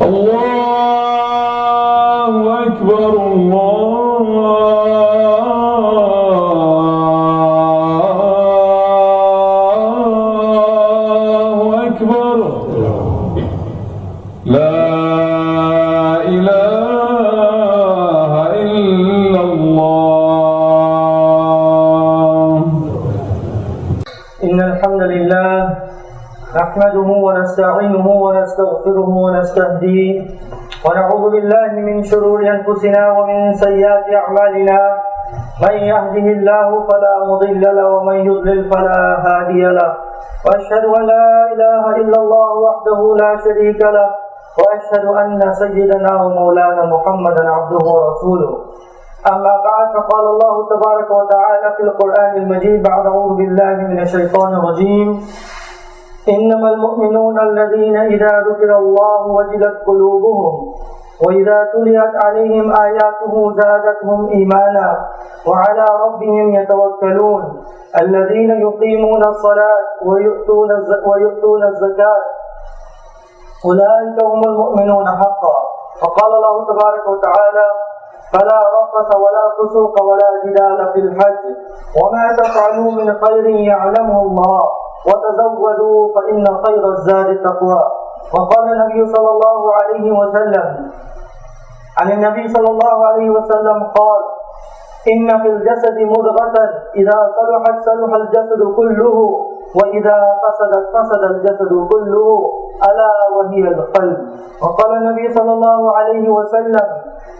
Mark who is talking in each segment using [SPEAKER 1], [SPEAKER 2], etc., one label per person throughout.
[SPEAKER 1] الله أكبر الله أكبر لا إله إلا الله.
[SPEAKER 2] إن الحمد لله نحمده ونستعينه ونستغفره ونستهديه ونعوذ بالله من شرور أنفسنا ومن سيئات أعمالنا. من يهده الله فلا مضل له ومن يضلل فلا هادي له. وأشهد أن لا إله إلا الله وحده لا شريك له وأشهد أن سيدنا ومولانا محمدا عبده ورسوله. أما بعد فقال الله تبارك وتعالى في القرآن المجيد بعد أعوذ بالله من الشيطان الرجيم إنما المؤمنون الذين إذا ذكر الله وجلت قلوبهم وإذا تليت عليهم آياته زادتهم إيمانا وعلى ربهم يتوكلون الذين يقيمون الصلاة ويؤتون الزكاة أولئك هم المؤمنون حقا. وقال الله تبارك وتعالى فلا رفث ولا فسوق ولا جدال في الحج وما تفعلوا من خير يعلمه الله وتزودوا فإن خير الزاد التقوى. وقال النبي صلى الله عليه وسلم عن النبي صلى الله عليه وسلم قال إن في الجسد مضغة إذا صلحت صلح الجسد كله وإذا فسدت فسد الجسد كله ألا وهي القلب. وقال النبي صلى الله عليه وسلم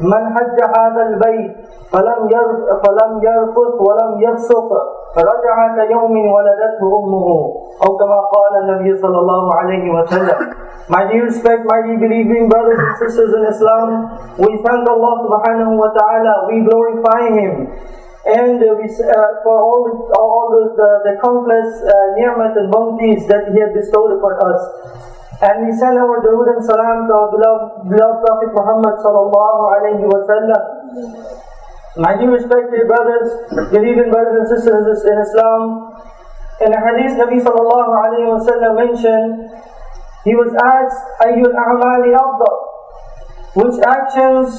[SPEAKER 2] من حج هذا البيت فلم يرفث ولم يفسق فرجع كيوم ولدته أمه أو كما قال النبي صلى الله عليه وسلم. My dear respect, my dear believing brothers and sisters in Islam, we thank Allah subhanahu wa ta'ala, we glorify Him, and for all the countless ni'mat and bounties that He has bestowed upon us. And we send our durood and salam to our beloved Prophet Muhammad sallallahu alayhi wa sallam. My dear respected brothers, believing brothers and sisters in Islam, in a hadith Nabi sallallahu alayhi wa sallam mentioned, he was asked, Ayyul a'mali afdal? Which actions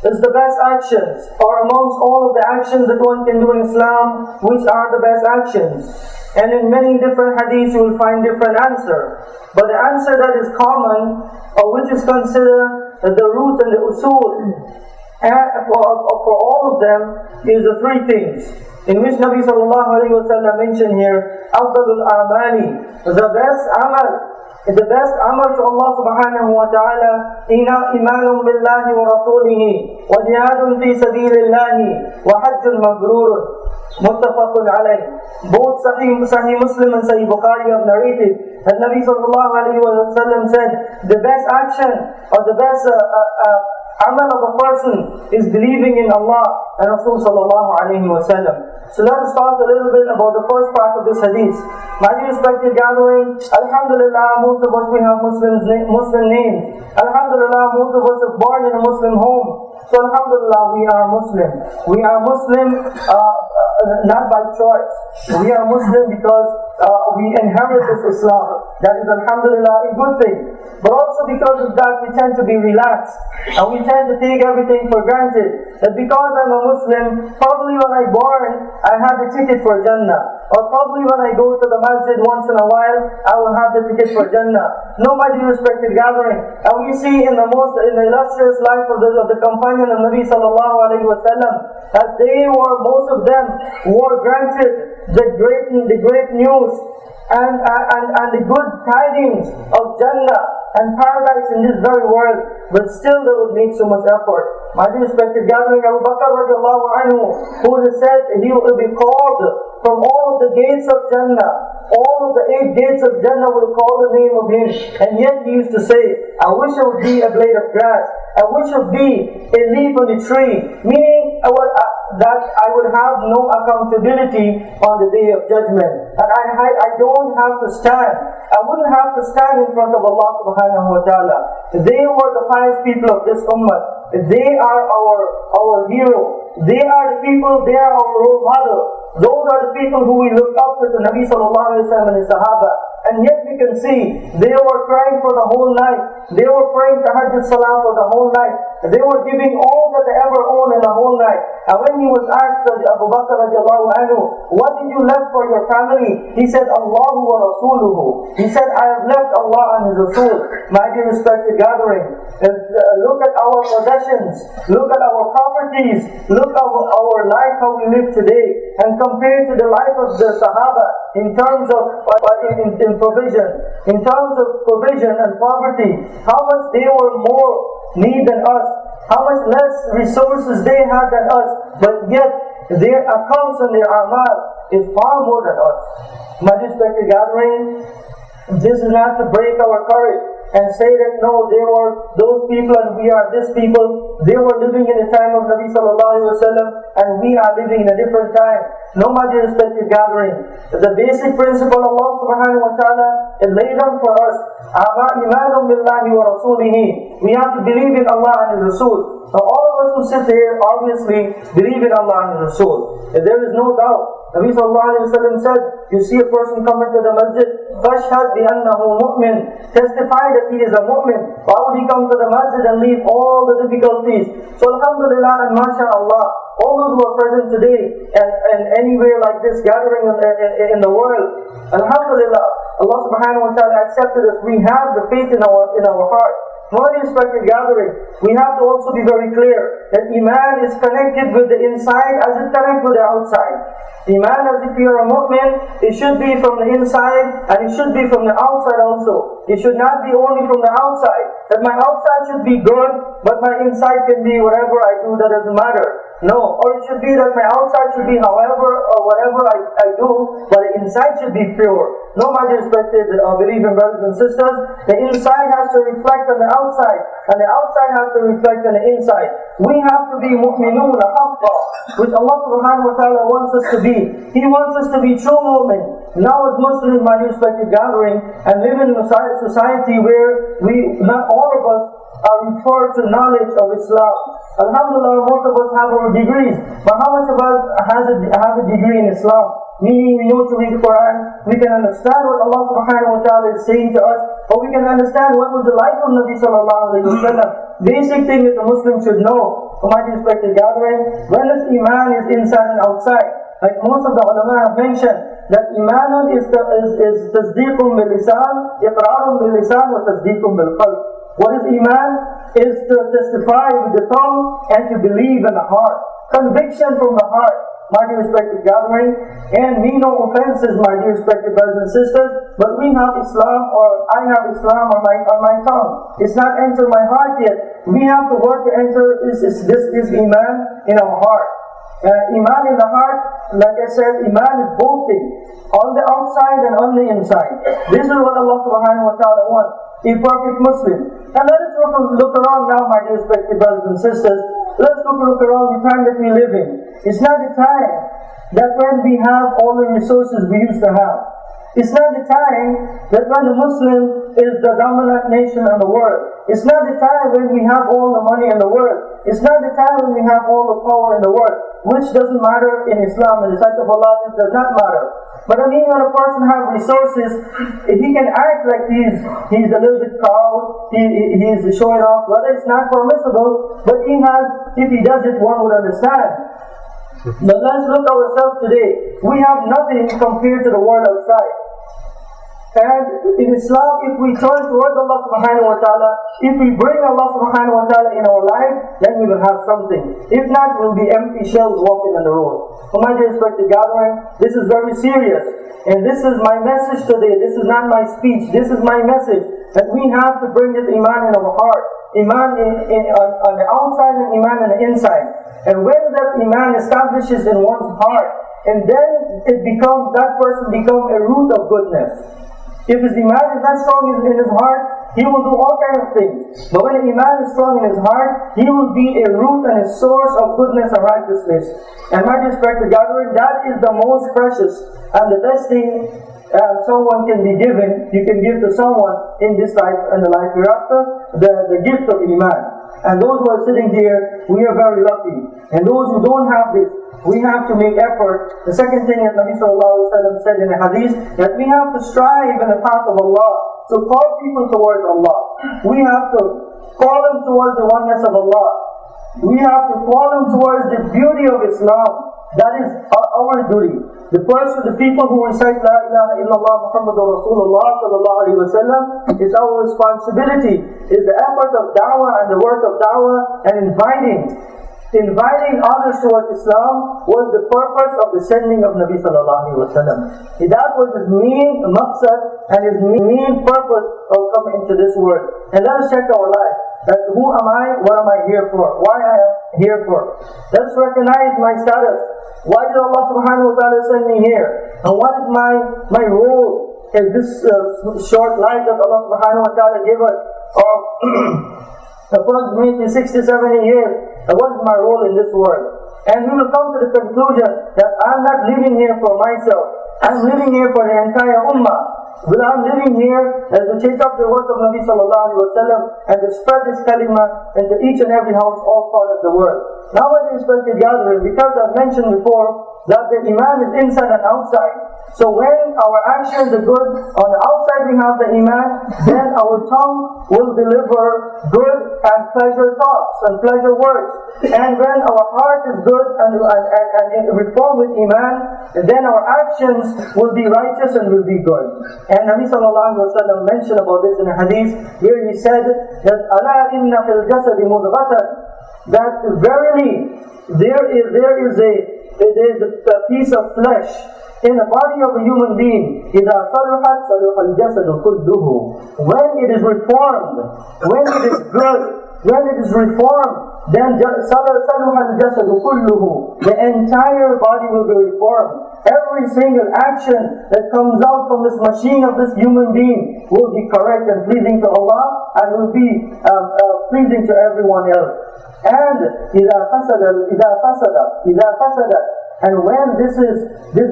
[SPEAKER 2] is the best actions? Or amongst all of the actions that one can do in Islam, which are the best actions? And in many different hadiths you will find different answer. But the answer that is common, or which is considered the root and the usul, for all of them is the three things, in which Nabi sallallahu alayhi wa sallam mentioned here, Afdalul Amali, the best amal. The best amal to Allah subhanahu wa ta'ala, Imaanun billahi wa rasulihi, wa jihadun fi sabilillahi, wa hajjun mabrurun, muttafaqun alayh. Both Sahih Muslim and Sahih Bukhari have narrated that Nabi sallallahu alayhi wa sallam said, the best action or the best amal of a person is believing in Allah and Rasul sallallahu alayhi wa sallam. So let us talk a little bit about the first part of this hadith. My dear respected gathering, Alhamdulillah, most of us we have Muslim names. Alhamdulillah, most of us are born in a Muslim home. So Alhamdulillah, we are Muslim. We are Muslim not by choice. We are Muslim because we inherit this Islam. That is Alhamdulillah a good thing. But also because of that we tend to be relaxed. And we tend to take everything for granted. That because I'm a Muslim, probably when I'm born, I have the ticket for Jannah. Or probably when I go to the masjid once in a while, I will have the ticket for Jannah. No, my dear respected gathering. And we see in the illustrious life of the companion of Nabi sallallahu alayhi wa sallam, that most of them were granted the great news and the good tidings of Jannah and paradise in this very world, but still they would make so much effort. My dear respected gathering, Abu Bakr radiallahu anhu, who has said he will be called from all of the gates of Jannah. All of the 8 gates of Jannah will call the name of him. And yet he used to say, I wish I would be a blade of grass. I wish I would be a leaf on a tree. Meaning that I would have no accountability on the day of judgment. And I don't have to stand. I wouldn't have to stand in front of Allah subhanahu wa ta'ala. They were the pious people of this ummah. They are our hero. They are the people, they are our role model. Those are the people who we look up to Nabi sallallahu alayhi wa sallam and his Sahaba. And yet we can see they were crying for the whole night. They were praying tahajjud salah for the whole night. They were giving all that they ever owned in the whole night. And when he was asked, Abu Bakr radiallahu anhu, what did you left for your family? He said, Allahu wa Rasuluhu. He said, I have left Allah and His Rasul. My dear respected gathering, look at our possessions, look at our properties, look at our life, how we live today, and compare to the life of the Sahaba in terms of in provision, in terms of provision and poverty, how much they were more need than us, how much less resources they had than us, but yet their accounts and their amal is far more than us. My respected gathering, this is not to break our courage and say that no, they were those people and we are this people. They were living in the time of Nabi sallallahu alayhi wa sallam and we are living in a different time. No, my dear respected gathering, the basic principle Allah subhanahu wa ta'ala is laid down for us. Imaan billahi wa rasulihi. We have to believe in Allah and His Rasul. Now all of us who sit here obviously believe in Allah and His Rasul. There is no doubt. Nabi sallallahu alayhi wa sallam said, you see a person come into the masjid, فَاشْهَدْ بِأَنَّهُ مُؤْمِنٌ. Testify that he is a mu'min. Why would he come to the masjid and leave all the difficulties? So alhamdulillah and mashallah, all those who are present today and anywhere like this gathering in the world, alhamdulillah, Allah subhanahu wa ta'ala accepted us. We have the faith in our heart. For the respected gathering, we have to also be very clear that Iman is connected with the inside as it connects with the outside. Iman, as if you are a mu'min, it should be from the inside and it should be from the outside also. It should not be only from the outside. That my outside should be good, but my inside can be whatever I do, that doesn't matter. No, or it should be that my outside should be however or whatever I do, but the inside should be pure. No, my respected believing brothers and sisters, the inside has to reflect on the outside, and the outside has to reflect on the inside. We have to be mu'minun haqqa, which Allah subhanahu wa ta'ala wants us to be. He wants us to be true mu'min. Now as Muslims, my respected gathering, and live in a society where not all of us are referred to knowledge of Islam. Alhamdulillah, most of us have our degrees, but how much of us have a degree in Islam? Meaning we know to read the Quran, we can understand what Allah subhanahu wa ta'ala is saying to us, or we can understand what was the life of Nabi sallallahu alayhi wa sallam. Basic thing that the Muslim should know, for my respected gathering, when this Iman is inside and outside. Like most of the ulama have mentioned, that Iman is tasdeequn bil lisan, iqrarun bil lisan, wa tasdeequn bil qalb. What is Iman? Is to testify with the tongue and to believe in the heart. Conviction from the heart, my dear respected gathering. And me no offenses, my dear respected brothers and sisters, but we have Islam, or I have Islam on my tongue. It's not entered my heart yet. We have to work to enter this Iman in our heart. Iman in the heart, like I said, Iman is both things, on the outside and on the inside. This is what Allah subhanahu wa ta'ala wants, a perfect Muslim. And let us look around now, my dear respected brothers and sisters. Let's look around the time that we live in. It's not the time that when we have all the resources we used to have. It's not the time that when the Muslim is the dominant nation in the world. It's not the time when we have all the money in the world. It's not the time when we have all the power in the world, which doesn't matter in Islam. In the sight of Allah, it does not matter. But I mean, when a person has resources, he can act like he's a little bit proud, he's showing off, whether it's not permissible, but if he does it, one would understand. But let's look at ourselves today. We have nothing compared to the world outside. And in Islam, if we turn towards Allah subhanahu wa ta'ala, if we bring Allah subhanahu wa ta'ala in our life, then we will have something. If not, we'll be empty shells walking on the road. So my dear respected gathering, this is very serious. And this is my message today. This is not my speech. This is my message. That we have to bring this Iman in our heart. Iman on the outside and Iman on the inside. And when that Iman establishes in one's heart, and then that person becomes a root of goodness. If his Iman is not strong in his heart, he will do all kinds of things. But when Iman is strong in his heart, he will be a root and a source of goodness and righteousness. And my respected gathering, that is the most precious and the best thing someone can be given. You can give to someone in this life and the life hereafter, the gift of Iman. And those who are sitting here, we are very lucky. And those who don't have this, we have to make effort. The second thing that Nabi Sallallahu Alaihi Wasallam said in the hadith, that we have to strive in the path of Allah, to call people towards Allah. We have to call them towards the oneness of Allah. We have to call them towards the beauty of Islam. That is our duty. The people who recite La ilaha illallah Muhammadur Rasulullah sallallahu alaihi wasallam, is our responsibility. Is the effort of da'wah and the work of da'wah and inviting others towards Islam was the purpose of the sending of Nabi sallallahu alaihi wasallam. That was his main maqsad and his main purpose of coming into this world. And let us check our life. That who am I? What am I here for? Why I am here for? Let's recognize my status. Why did Allah subhanahu wa ta'ala send me here? And what is my role in this short life that Allah subhanahu wa ta'ala gave us of approximately 60-70 years? And what is my role in this world? And we will come to the conclusion that I'm not living here for myself. I'm living here for the entire ummah. But I'm living here to take up the work of Nabi Sallallahu Alaihi Wasallam and to spread this kalima into each and every house, all parts of the world. Now, when we respected gathering, because I've mentioned before that the Iman is inside and outside. So when our actions are good, on the outside we have the Iman, then our tongue will deliver good and pleasure thoughts and pleasure words. And when our heart is good and reformed with Iman, then our actions will be righteous and will be good. And Nabi Sallallahu Alaihi Wasallam mentioned about this in a hadith where he said that Ala inna fil jasadi mudghatan, that verily there is a piece of flesh in the body of a human being. إِذَا صَلُحَتْ صَلُحَ الْجَسَدُ كُلُّهُ. When it is reformed, when it is good, when it is reformed, then صَلُحَ الْجَسَدُ كُلُّهُ. The entire body will be reformed. Every single action that comes out from this machine of this human being will be correct and pleasing to Allah and will be pleasing to everyone else. And إِذَا فَسَدَ, and when this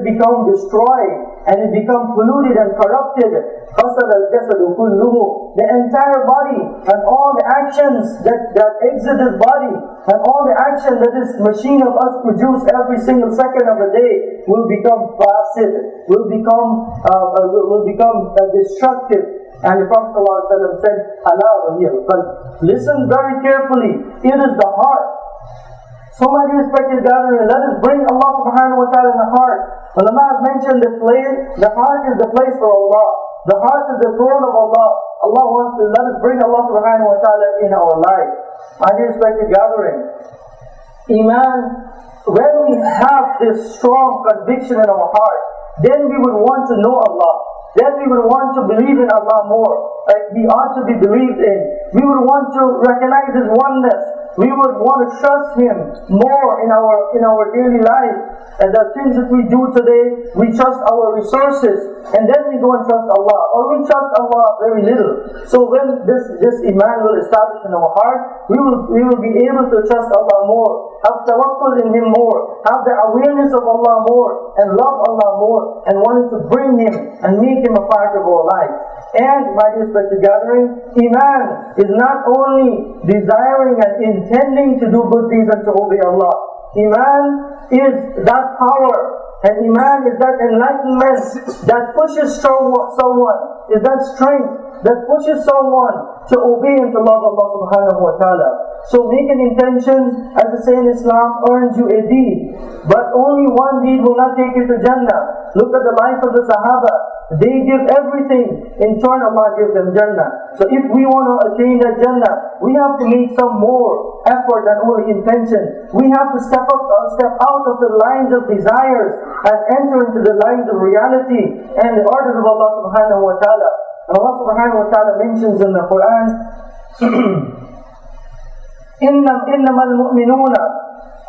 [SPEAKER 2] becomes destroyed and it becomes polluted and corrupted, فَسَدَ الْجَسَدُ كُلُّهُ. The entire body and all the actions that exit this body and all the action that this machine of us produce every single second of the day will become fasid, will become destructive. And the Prophet ﷺ said, "Allah wa hiya al-qalb." Listen very carefully. It is the heart. So my respected gathering, let us bring Allah subhanahu wa ta'ala in the heart. Ulama has mentioned the heart is the place for Allah. The heart is the throne of Allah. Allah wants to let us bring Allah subhanahu wa ta'ala in our life. My respected gathering, Iman, when we have this strong conviction in our heart, then we would want to know Allah. Then we would want to believe in Allah more. Like He ought to be believed in. We would want to recognize His oneness. We would want to trust Him more in our daily life. And the things that we do today, we trust our resources, and then we go and trust Allah. Or we trust Allah very little. So when this Iman will establish in our heart, we will be able to trust Allah more, have tawakkul in Him more, have the awareness of Allah more, and love Allah more, and wanting to bring Him and make Him a part of our life. And my respected gathering, Iman is not only desiring and intending to do good deeds and to obey Allah. Iman is that power, and Iman is that enlightenment that pushes someone, is that strength that pushes someone to obey and to love Allah subhanahu wa ta'ala. So making intentions, as they say in Islam, earns you a deed. But only one deed will not take you to Jannah. Look at the life of the Sahaba. They give everything. In turn, Allah gives them Jannah. So if we want to attain that Jannah, we have to make some more effort than only intention. We have to step out of the lines of desires and enter into the lines of reality and the orders of Allah subhanahu wa ta'ala. And Allah subhanahu wa ta'ala mentions in the Quran, إنما المؤمنون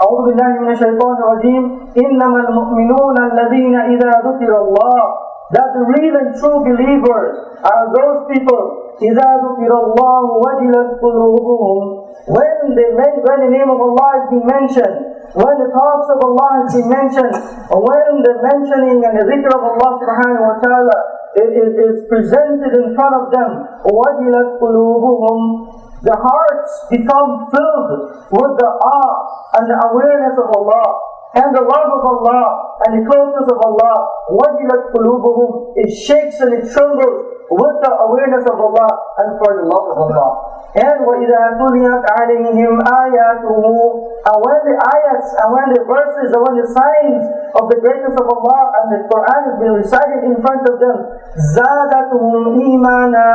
[SPEAKER 2] أعوذ بالله من الشيطان الرجيم إنما المؤمنون الذين إذا ذكر الله, that the real and true believers are those people إذا ذكر الله وجلت قلوبهم, when the name of Allah is being mentioned, when the talks of Allah is being mentioned, or when the mentioning and the dhikr of Allah subhanahu wa ta'ala is presented in front of them, وَجِلَتْ قُلُوبُهُمْ, the hearts become filled with the awe and the awareness of Allah, and the love of Allah, and the closeness of Allah. وَجِلَتْ قُلُوبُهُمْ, it shakes and it trembles with the awareness of Allah and for the love of Allah. And وَإِذَا تُلِيَتْ عَلَيْهِمْ آيَاتُهُ, and when the ayats, and when the verses, and when the signs of the greatness of Allah and the Quran has been recited in front of them, زَادَتْهُمْ إِيمَانًا,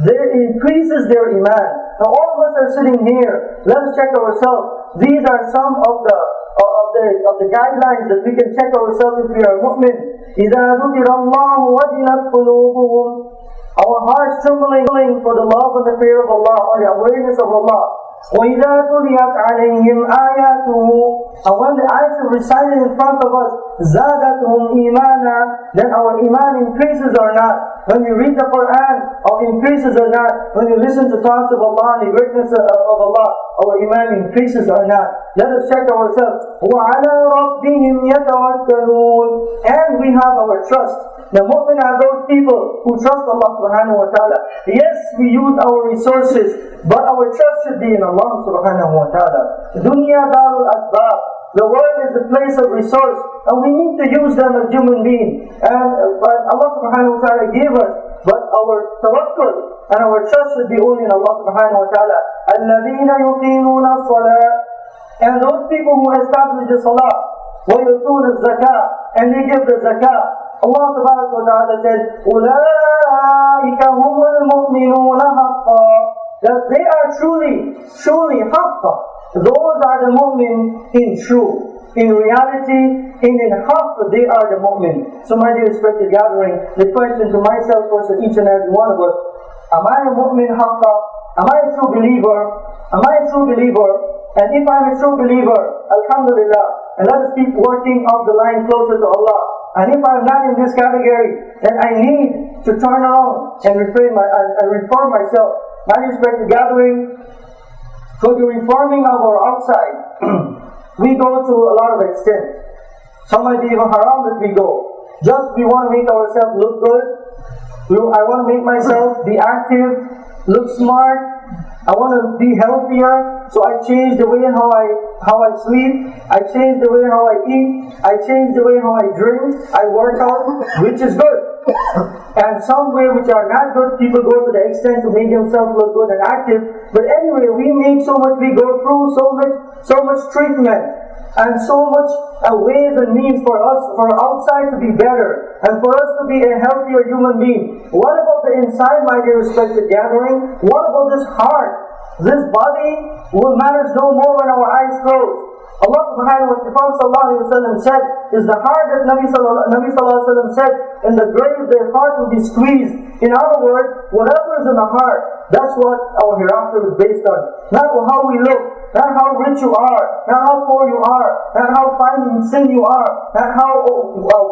[SPEAKER 2] it increases their iman. Now all of us are sitting here, let us check ourselves. These are some of the guidelines that we can check ourselves if we are mu'min. إِذَا ذُكِرَ اللَّهُ وَجِلَتْ قُلُوبُهُمْ, our hearts trembling for the love and the fear of Allah, or the awareness of Allah. وَإِذَا تُلِيَتْ عَلَيْهِمْ آيَاتُهُ, and when the ayats are recited in front of us, زَادَتْهُمْ إِيمَانًا, then our iman increases or not. When we read the Quran, our increases or not. When we listen to talks of Allah and the greatness of Allah, our iman increases or not. Let us check ourselves. وَعَلَىٰ رَبِّهِمْ يَتَوَكَّلُونَ, and we have our trust. The mu'min are those people who trust Allah subhanahu wa ta'ala. Yes, we use our resources, but our trust should be in Allah subhanahu wa ta'ala. Dunya darul asbab. The world is a place of resource, and we need to use them as human beings. But Allah subhanahu wa ta'ala gave us, but our tawakkul and our trust should be only in Allah subhanahu wa ta'ala. الَّذِينَ يُقِيمُونَ الصَّلَاةَ, and those people who establish the salah, وَيُؤْتُونَ الزَّكَاةَ, and they give the zakah. Allah subhanahu wa ta'ala said, أُولَٰئِكَ هُمُ الْمُؤْمِنُونَ حَقًّا, that they are truly حَقًّا. Those are the mu'min in truth. In reality, in haqq, they are the mu'min. So my dear respected gathering, the question to myself, first, and each and every one of us, am I a mu'min haqqa? Am I a true believer? Am I a true believer? And if I'm a true believer, alhamdulillah, and let us keep working up the line closer to Allah. And if I'm not in this category, then I need to turn around and reform myself. My respected gathering, for the reforming of our outside, we go to a lot of extent. Some might be even haram that we go. Just we want to make ourselves look good. I want to make myself be active, look smart. I want to be healthier, so I change the way how I sleep. I change the way how I eat. I change the way how I drink. I work out, which is good. And some way which are not good, people go to the extent to make themselves look good and active. But anyway, we go through so much treatment and so much ways and means for us, for outside to be better and for us to be a healthier human being. What about the inside, my dear respected gathering? What about this heart? This body will matter no more when our eyes close. Allah subhanahu wa ta'ala said, is the heart that Nabi sallallahu alaihi wasallam said, in the grave their heart will be squeezed. In other words, whatever is in the heart, that's what our hereafter is based on. Not how we look, not how rich you are, not how poor you are, not how fine in sin you are, not how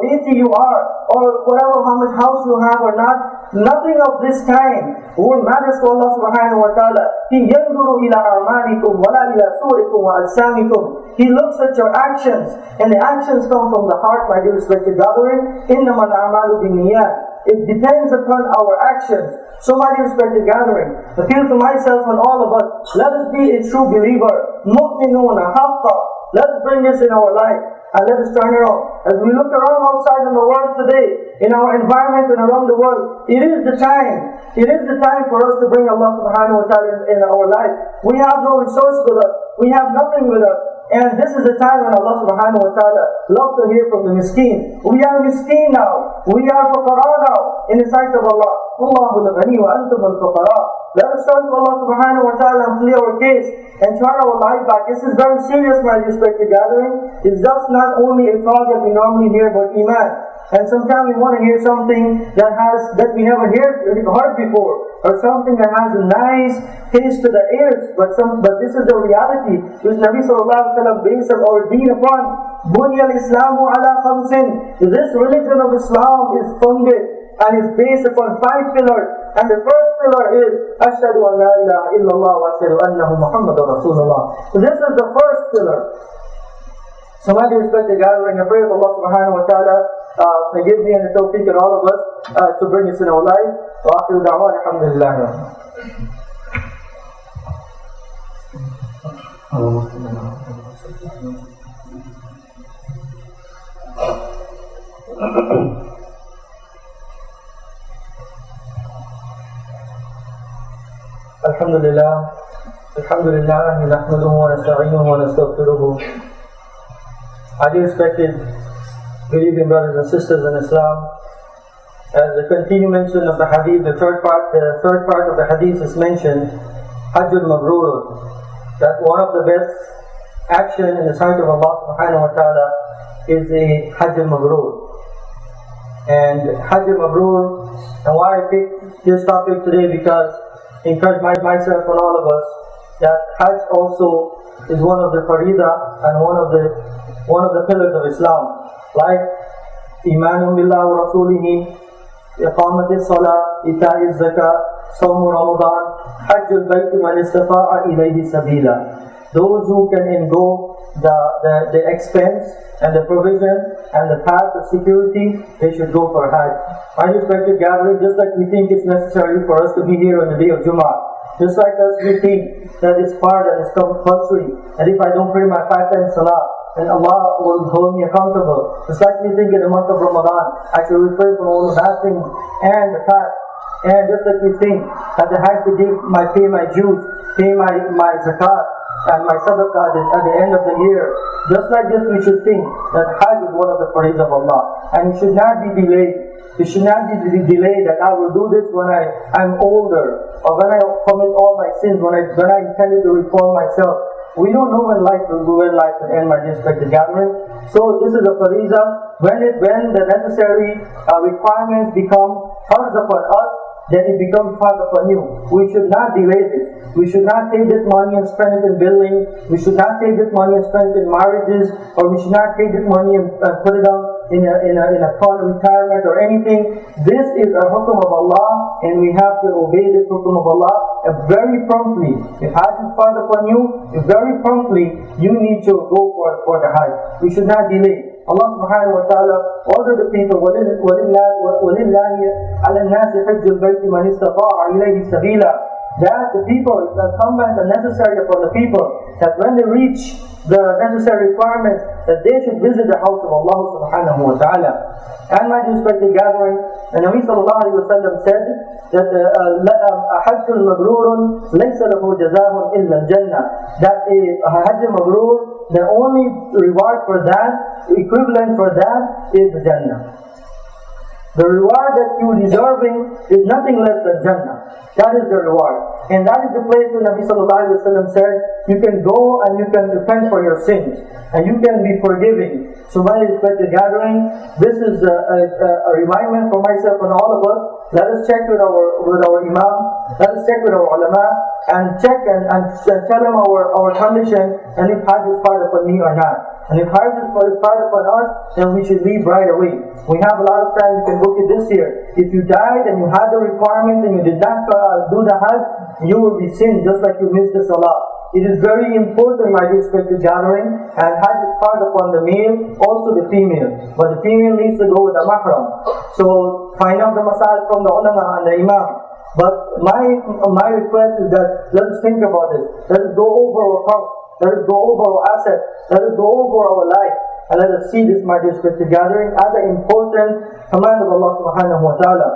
[SPEAKER 2] weighty you are, or whatever, how much house you have or not. Nothing of this kind will matter to Allah subhanahu wa ta'ala. He يَنْظُرُ إِلَىٰ أَعْمَالِكُمْ وَلَا إِلَىٰ صُوَرِكُمْ وَأَجْسَامِكُمْ. He looks at your actions, and the actions come from the heart, my dear respected gathering. إِنَّمَا الْأَعْمَالُ بِالنِّيَّاتِ. It depends upon our actions. So my dear respected gathering, appeal to myself and all of us, let us be a true believer. مُؤْمِنُونَ حَقًّا. Let us bring this in our life. And let us turn around. As we look around outside in the world today, in our environment and around the world, it is the time for us to bring Allah subhanahu wa ta'ala in our life. We have no resource with us. We have nothing with us. And this is the time when Allah subhanahu wa ta'ala loves to hear from the miskeen. We are miskeen now. We are fuqara now in the sight of Allah. Allahu al-ghani wa antum al-fuqara. Let us turn to Allah subhanahu wa ta'ala and plead our case and turn our life back. This is very serious, my respected gathering. It's just not only a talk that we normally hear about Imaan. And sometimes we want to hear something that we never heard before, or something that has a nice taste to the ears. But this is the reality which Nabi sallallahu alaihi wasallam based our deen upon. Bunya al-Islamu ala khamsin. This religion of Islam is founded and is based upon 5 pillars. And the first pillar is Ashhadu an la ilaha illallah wa ashhadu annahu Muhammadur Rasulullah. So this is the first pillar. So my dear respected gathering, I pray that Allah subhanahu wa ta'ala may give me and the tawfiq and all of us to bring us in our life. Wa akhiru da'wan, alhamdulillah. Alhamdulillah, Alhamdulillah, nahmaduhu wa nasta'inuhu wa nastaghfiruhu. Our dear respected believing brothers and sisters in Islam, as the continuation of the hadith, the third part of the hadith is mentioned, Hajjul Mabrur, that one of the best action in the sight of Allah subhanahu wa ta'ala is a Hajjul Mabrur. And Hajjul Mabrur, and why I picked this topic today, because I encourage myself and all of us that Hajj also is one of the farida and one of the pillars of Islam, like Imaan billah wa rasulihi, iqamat as-salah, ita' az-zakah, sawm Ramadan, Hajj al-bayt man istata'a ilayhi sabila. Those who can endure the expense and the provision and the path of security, they should go for Hajj. My respected gathering, just like we think it's necessary for us to be here on the day of Jummah, just like us we think that it's fard and it's compulsory, and if I don't pray my 5 times salah, and Allah will hold me accountable. Just like we think in the month of Ramadan, I should refrain from all the bad things and the fast. And just like we think that the Hajj pay my dues, pay my zakat, and my sadaqah at the end of the year. Just like this, we should think that Hajj is one of the praise of Allah, and it should not be delayed. It should not be delayed that I will do this when I'm older, or when I commit all my sins, when I intended to reform myself. We don't know when life will end, my respected gathering. So this is a fariza. When the necessary requirements become farz upon us, then it becomes farz upon you. We should not delay this. We should not take this money and spend it in building. We should not take this money and spend it in marriages, or we should not take this money and put it on in a fund retirement or anything. This is a hukum of Allah, and we have to obey this hukum of Allah very promptly. If Hajj is farz upon you, very promptly you need to go for the Hajj. We should not delay. Allah subhanahu wa ta'ala ordered the people, وَلِلَّهِ عَلَى النَّاسِ حَجُّ الْبَيْتِ مَنِ اسْتَطَاعَ إِلَيْهِ سَبِيلًا. That the people, it's incumbent and necessary upon the people, that when they reach the necessary requirements, that they should visit the house of Allah subhanahu wa ta'ala. And my respected gathering, and Nabi sallallahu alayhi wa sallam said that حَجٌّ مَبْرُورٌ لَيْسَ لَهُ جَزَاءٌ إِلَّا الْجَنَّةِ. That a Hajj Mabrur, the only reward for that, equivalent for that, is the Jannah. The reward that you are deserving is nothing less than Jannah. That is the reward. And that is the place where Nabi sallallahu alayhi wa sallam said, you can go and you can repent for your sins, and you can be forgiving. So my respected gathering, this is a reminder for myself and all of us. Let us check with our imams, let us check with our ulama, and check and tell them our condition, and if Hajj is part upon me or not. And if Hajj is part upon us, then we should leave right away. We have a lot of time, we can book it this year. If you died and you had the requirement and you did not do the Hajj, you will be sinned just like you missed the Salah. It is very important, my respected gathering, and Hajj is part upon the male, also the female. But the female needs to go with a mahram. So find out the masail from the ulama and the imam. But my request is that let us think about this. Let us go over our house. Let us go over our assets. Let us go over our life. And let us see this, my respected gathering, as an important command of Allah subhanahu wa ta'ala.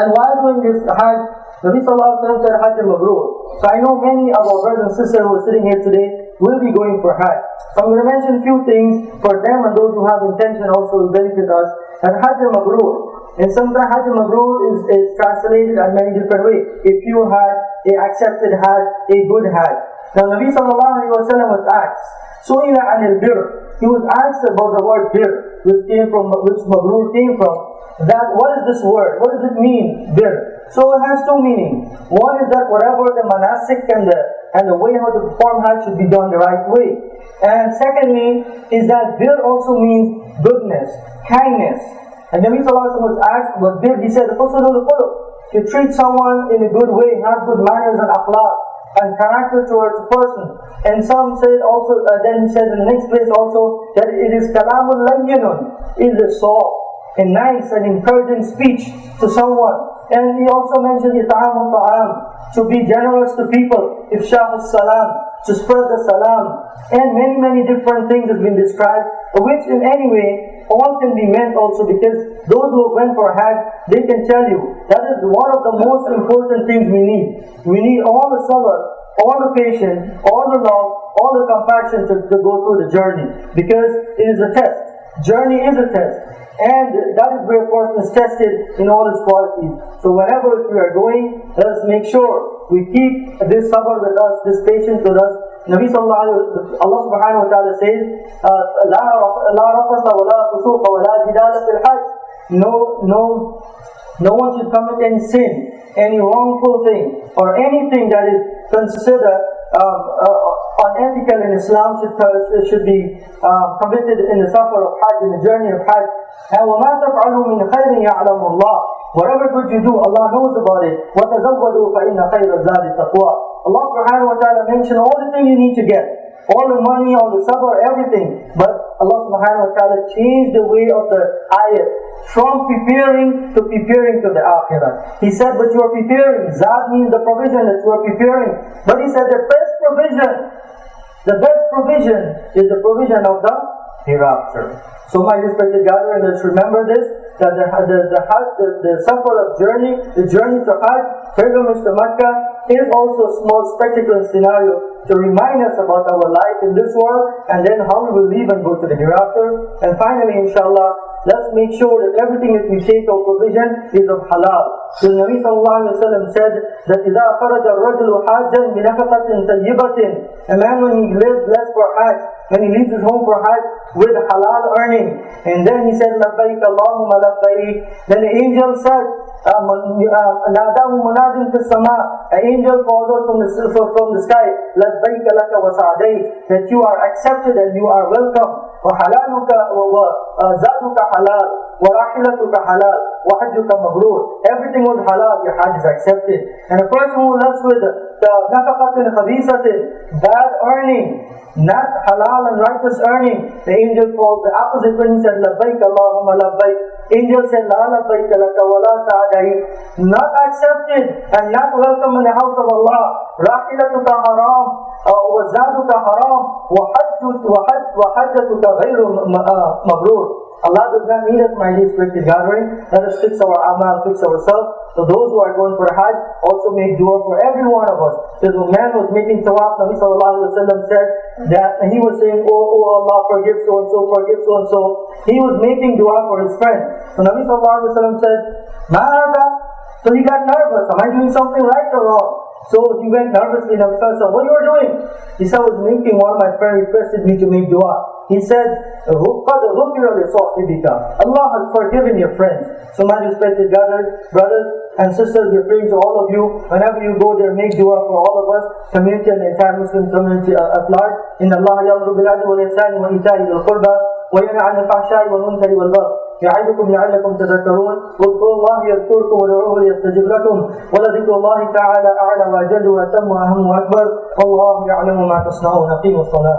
[SPEAKER 2] And while doing this Hajj, Nabi sallallahu alayhi wa sallam said Hajj Mabrur. So I know many of our brothers and sisters who are sitting here today will be going for Hajj. So I'm going to mention a few things for them and those who have intention also to benefit us. And Hajj Mabrur. And sometimes Hajj Mabrur is translated in many different ways. If you had a accepted Hajj, a good Hajj. Now Nabi sallallahu alayhi wa sallam was asked, Su'ila anil bir. He was asked about the word bir, which Mabrur came from. That what is this word? What does it mean, bir? So it has two meanings. One is that whatever the manasik and the way how to perform Hajj should be done the right way. And secondly is that bir also means goodness, kindness. And Nabi sallallahu alayhi wa sallam was asked about bir. He said, to treat someone in a good way, have good manners and akhlaq and character towards a person. And some said also, then he says in the next place also, that it is kalamul layyinun, is a soft and nice and encouraging speech to someone. And he also mentioned it'amul ta'am, to be generous to people, ifshah salam, to spread the salam, and many different things has been described, which in any way all can be meant also, because those who went for Hajj, they can tell you that is one of the most important things we need. We need all the sabr, all the patience, all the love, all the compassion to go through the journey, because it is a test. Journey is a test, and that is where a person is tested in all his qualities. So whenever we are going, let us make sure we keep this sabr with us, this patience with us. Nabi Allah subhanahu wa ta'ala says, لا رفث ولا فسوق ولا جدال في الحج. No one should commit any sin, any wrongful thing, or anything that is considered unethical in Islam should be committed in the safar of Hajj, in the journey of Hajj. And وَمَا تَفْعَلُوا مِنْ خَيْرٍ يَعْلَمُ اللَّهُ. Whatever good you do, Allah knows about it. وَتَزَوَّدُوا فَإِنَّ خَيْرَ الزَّادِ التَّقْوَى. Allah subhanahu wa ta'ala mentioned all the things you need to get. All the money, all the sabr, everything. But Allah subhanahu wa ta'ala changed the way of the ayat from preparing to the akhirah. He said, but you are preparing. Zad means the provision that you are preparing. But he said the best provision is the provision of the hereafter. So my respected gathering, let's remember this, that the safar of journey, the journey to Hajj, pilgrimage to Makkah, is also a small spectacle and scenario to remind us about our life in this world, and then how we will leave and go to the hereafter. And finally, inshallah, let's make sure that everything that we take our provision is of halal. So the Nabi sallallahu alayhi wa sallam said that إِذَا خَرَجَ الرَّجُلُ حَاجًا بِنَفَقَةٍ طَيِّبَةٍ. A man when he lives less for Hajj, when he leaves his home for Hajj with halal earning, and then he said لَبَّيْكَ اللَّهُمَّ لَبَّيْكَ, then the angel said نَادَاهُ مُنَادٍ فِي السَّمَاءِ, an angel called out from the sky, لَبَّيْكَ لَكَ وَسَعْدَيْكَ, that you are accepted and you are welcome. وَحَلَالُكَ وَزَادُكَ halal, وَرَاحِلَتُكَ halal, وَحَجُّكَ مَبْرُورٌ. Everything was halal, your Hajj is accepted. And a person who lives with the nafaqatin khabisatin, bad earning, not halal and righteous earning, the angel called the opposite when he said labbaik Allahumma labbaik. Angel said la labbaik laka wa la sa'daik, not accepted and not welcome in the house of Allah. Rahilatuka haram, wa zaduka haram, wa hajjatuka ghayru mabrur. Allah does not need us, my respected gathering. Let us fix our amal, fix ourselves. So those who are going for Hajj, also make dua for every one of us. Because when man was making tawaf, Nabi sallallahu alayhi wa sallam said that he was saying, oh Allah, forgive so and so, forgive so and so. He was making dua for his friend. So Nabi sallallahu alayhi wa sallam said, Ma'ada? So he got nervous. Am I doing something right or wrong? So he went nervously. Nabi sallallahu alayhi wa sallam, what you are doing? He said, I was making, one of my friends requested me to make dua. He said, Allah has forgiven your friends. So my respected brothers and sisters, we are praying to all of you. Whenever you go there, make dua for all of us, community and the entire Muslim community at large. Inna Allah ya'muru bil 'adli wal ihsani wa ita'i dhil qurba wa yanha 'anil fahsha'i wal munkari wal baghi. يعظكم لعلكم تذكرون. واذكروا الله يذكركم وادعوه ليستجب لكم ولذكر الله تعالى أعلى وأجل وأتم وأهم وأكبر والله يعلم ما تصنعون. أقيموا الصلاة.